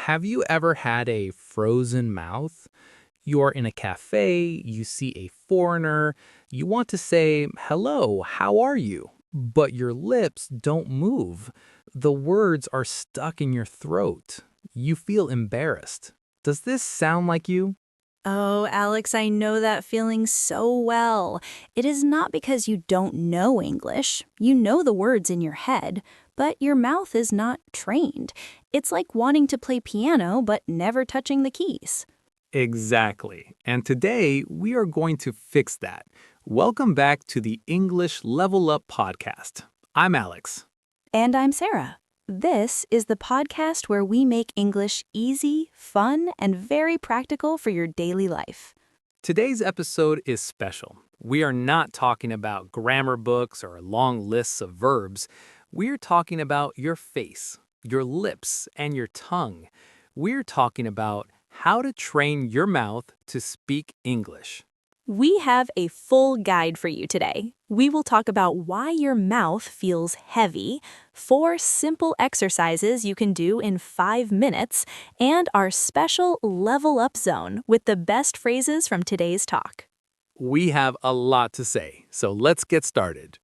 Have you ever had a frozen mouth? You're in a cafe, you see a foreigner, you want to say, "Hello, how are you?" But your lips don't move. The words are stuck in your throat. You feel embarrassed. Does this sound like you? Oh, Alex, I know that feeling so well. It is not because you don't know English. You know the words in your head, but your mouth is not trained. It's like wanting to play piano but never touching the keys. Exactly. And today we are going to fix that. Welcome back to the English Level Up podcast. I'm Alex. And I'm Sarah. This is the podcast where we make English easy, fun, and very practical for your daily life. Today's episode is special. We are not talking about grammar books or long lists of verbs. We're talking about your face, your lips, and your tongue. We're talking about how to train your mouth to speak English. We have a full guide for you today. We will talk about why your mouth feels heavy, 4 simple exercises you can do in 5 minutes, and our special level up zone with the best phrases from today's talk. We have a lot to say, so let's get started.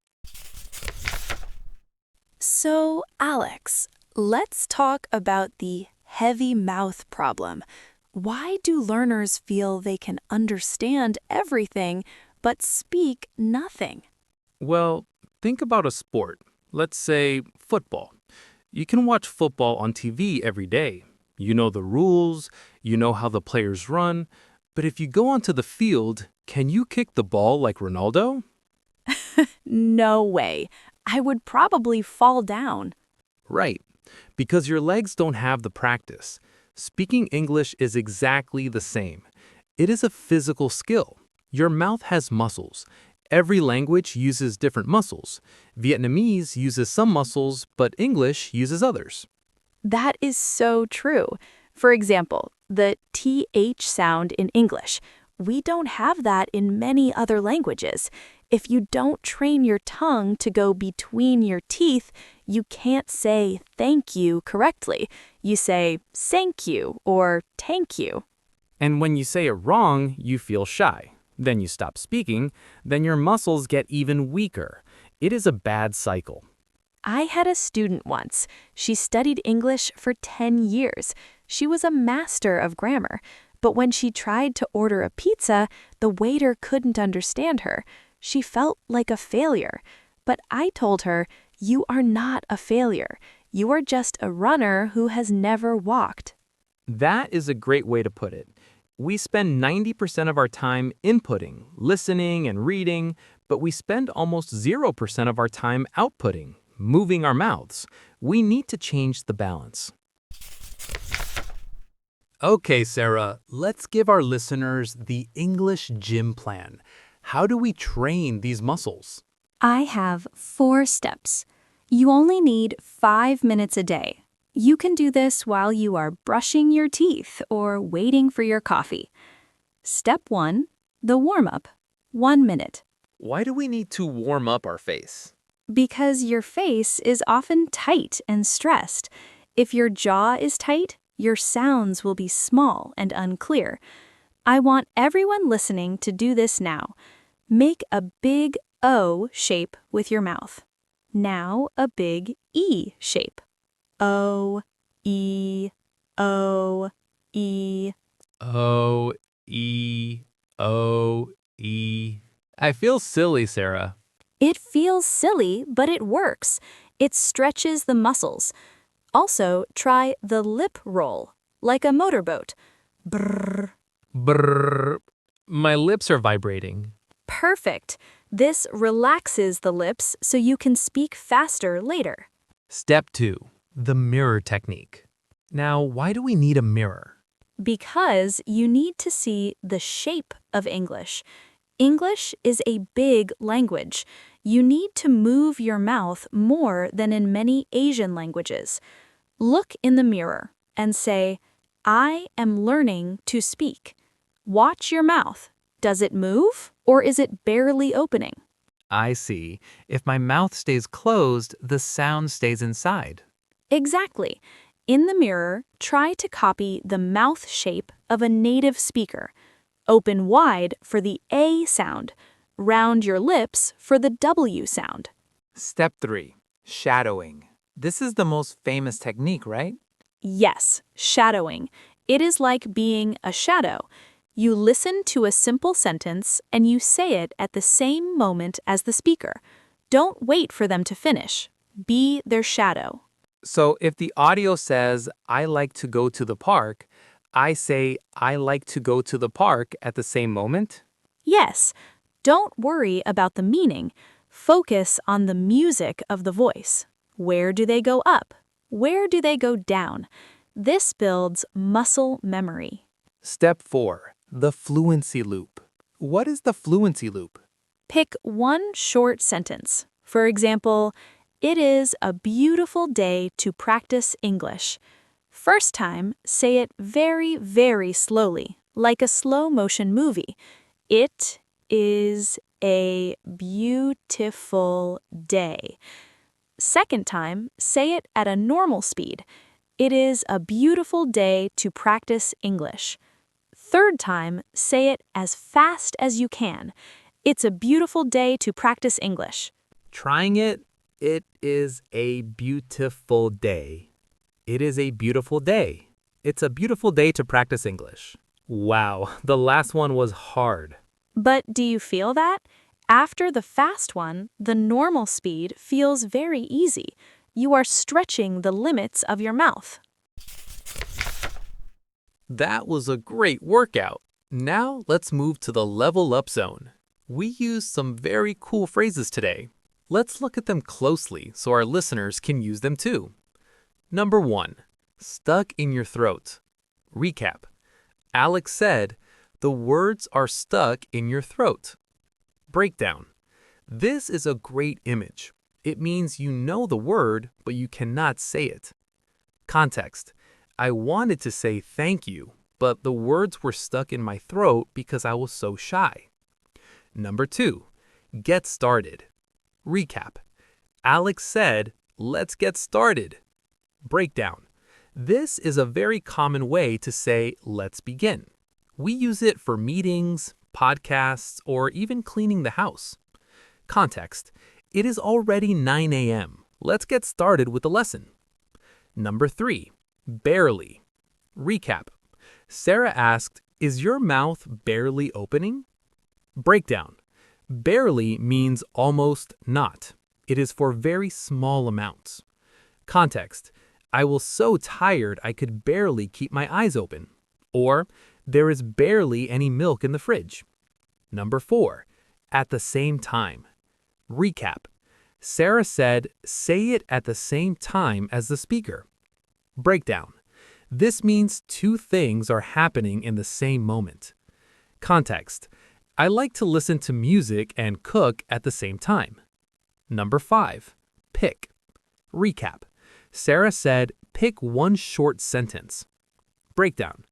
So, Alex, let's talk about the heavy mouth problem. Why do learners feel they can understand everything but speak nothing? Well, think about a sport. Let's say football. You can watch football on TV every day. You know the rules, you know how the players run, but if you go onto the field, can you kick the ball like Ronaldo? No way. I would probably fall down. Right, because your legs don't have the practice. Speaking English is exactly the same. It is a physical skill. Your mouth has muscles. Every language uses different muscles. Vietnamese uses some muscles, but English uses others. That is so true. For example, the TH sound in English. We don't have that in many other languages. If you don't train your tongue to go between your teeth, you can't say thank you correctly. You say thank you or tank you. And when you say it wrong, you feel shy. Then you stop speaking, then your muscles get even weaker. It is a bad cycle. I had a student once. She studied English for 10 years. She was a master of grammar. But when she tried to order a pizza, the waiter couldn't understand her. She felt like a failure. But I told her, "You are not a failure. You are just a runner who has never walked." That is a great way to put it. We spend 90% of our time inputting, listening, and reading, but we spend almost 0% of our time outputting, moving our mouths. We need to change the balance. Okay, Sarah, let's give our listeners the English gym plan. How do we train these muscles? I have 4 steps. You only need 5 minutes a day. You can do this while you are brushing your teeth or waiting for your coffee. Step 1, the warm-up, 1 minute. Why do we need to warm up our face? Because your face is often tight and stressed. If your jaw is tight, your sounds will be small and unclear. I want everyone listening to do this now. Make a big O shape with your mouth. Now a big E shape. O, E, O, E. O, E, O, E. I feel silly, Sarah. It feels silly, but it works. It stretches the muscles. Also, try the lip roll, like a motorboat. Brrr. Brrr. My lips are vibrating. Perfect. This relaxes the lips so you can speak faster later. Step 2, the mirror technique. Now, why do we need a mirror? Because you need to see the shape of English. English is a big language. You need to move your mouth more than in many Asian languages. Look in the mirror and say, "I am learning to speak." Watch your mouth. Does it move or is it barely opening? I see. If my mouth stays closed, the sound stays inside. Exactly. In the mirror, try to copy the mouth shape of a native speaker. Open wide for the A sound. Round your lips for the W sound. Step 3. Shadowing. This is the most famous technique, right? Yes, shadowing. It is like being a shadow. You listen to a simple sentence and you say it at the same moment as the speaker. Don't wait for them to finish. Be their shadow. So if the audio says, I like to go to the park, I say, I like to go to the park at the same moment? Yes, don't worry about the meaning. Focus on the music of the voice. Where do they go up? Where do they go down? This builds muscle memory. Step 4. The Fluency Loop. What is the Fluency Loop? Pick one short sentence. For example, it is a beautiful day to practice English. First time, say it very, very slowly, like a slow motion movie. It is a beautiful day. Second time, say it at a normal speed. It is a beautiful day to practice English. Third time, say it as fast as you can. It's a beautiful day to practice English. Trying it, it is a beautiful day. It is a beautiful day. It's a beautiful day to practice English. Wow, the last one was hard. But do you feel that? After the fast one, the normal speed feels very easy. You are stretching the limits of your mouth. That was a great workout. Now let's move to the level up zone. We used some very cool phrases today. Let's look at them closely so our listeners can use them too. Number 1. Stuck in your throat. Recap. Alex said, the words are stuck in your throat. Breakdown. This is a great image. It means you know the word, but you cannot say it. Context. I wanted to say thank you, but the words were stuck in my throat because I was so shy. Number 2. Get started. Recap. Alex said, let's get started. Breakdown. This is a very common way to say, let's begin. We use it for meetings, podcasts, or even cleaning the house. Context. It is already 9 a.m. Let's get started with the lesson. Number 3. Barely. Recap. Sarah asked, is your mouth barely opening? Breakdown. Barely means almost not. It is for very small amounts. Context. I was so tired I could barely keep my eyes open. Or, there is barely any milk in the fridge. Number 4. At the same time. Recap. Sarah said, say it at the same time as the speaker. Breakdown. This means two things are happening in the same moment. Context. I like to listen to music and cook at the same time. Number 5. Pick. Recap. Sarah said, pick one short sentence. Breakdown.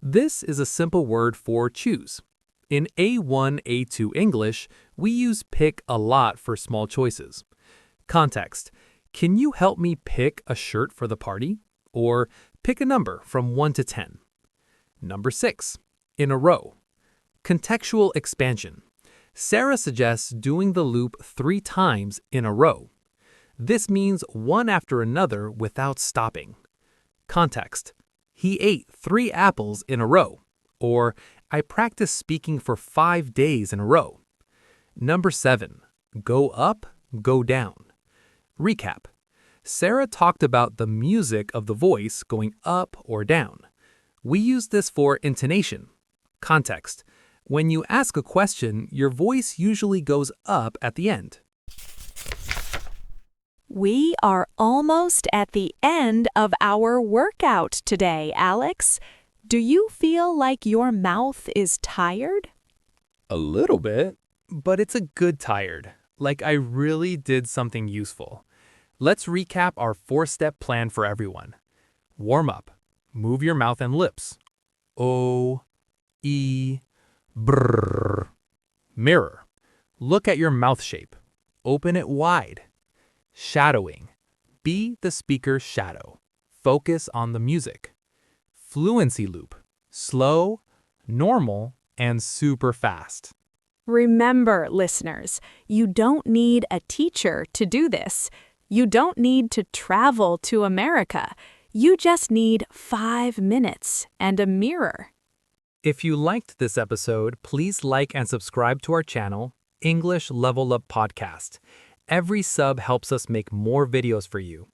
This is a simple word for choose. In A1, A2 English, we use pick a lot for small choices. Context. Can you help me pick a shirt for the party? Or pick a number from 1 to 10. Number 6. In a row. Contextual expansion. Sarah suggests doing the loop 3 times in a row. This means one after another without stopping. Context. He ate 3 apples in a row. Or, I practiced speaking for 5 days in a row. Number 7. Go up, go down. Recap. Sarah talked about the music of the voice going up or down. We use this for intonation. Context. When you ask a question, your voice usually goes up at the end. We are almost at the end of our workout today, Alex. Do you feel like your mouth is tired? A little bit, but it's a good tired. Like I really did something useful. Let's recap our 4-step plan for everyone. Warm up. Move your mouth and lips. O, E, brrr. Mirror. Look at your mouth shape. Open it wide. Shadowing. Be the speaker's shadow. focus on the music. Fluency Loop. Slow, normal, and super fast. Remember, listeners, you don't need a teacher to do this. You don't need to travel to America. You just need 5 minutes and a mirror. If you liked this episode, please like and subscribe to our channel, English Level Up Podcast. Every sub helps us make more videos for you.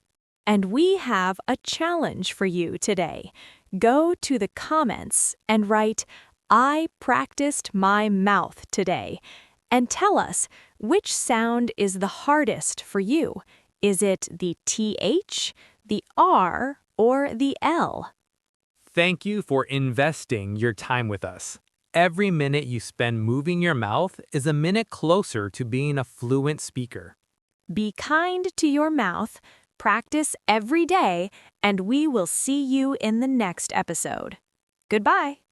And we have a challenge for you today. Go to the comments and write, "I practiced my mouth today," and tell us which sound is the hardest for you. Is it the TH, the R, or the L? Thank you for investing your time with us. Every minute you spend moving your mouth is a minute closer to being a fluent speaker. Be kind to your mouth, practice every day, and we will see you in the next episode. Goodbye.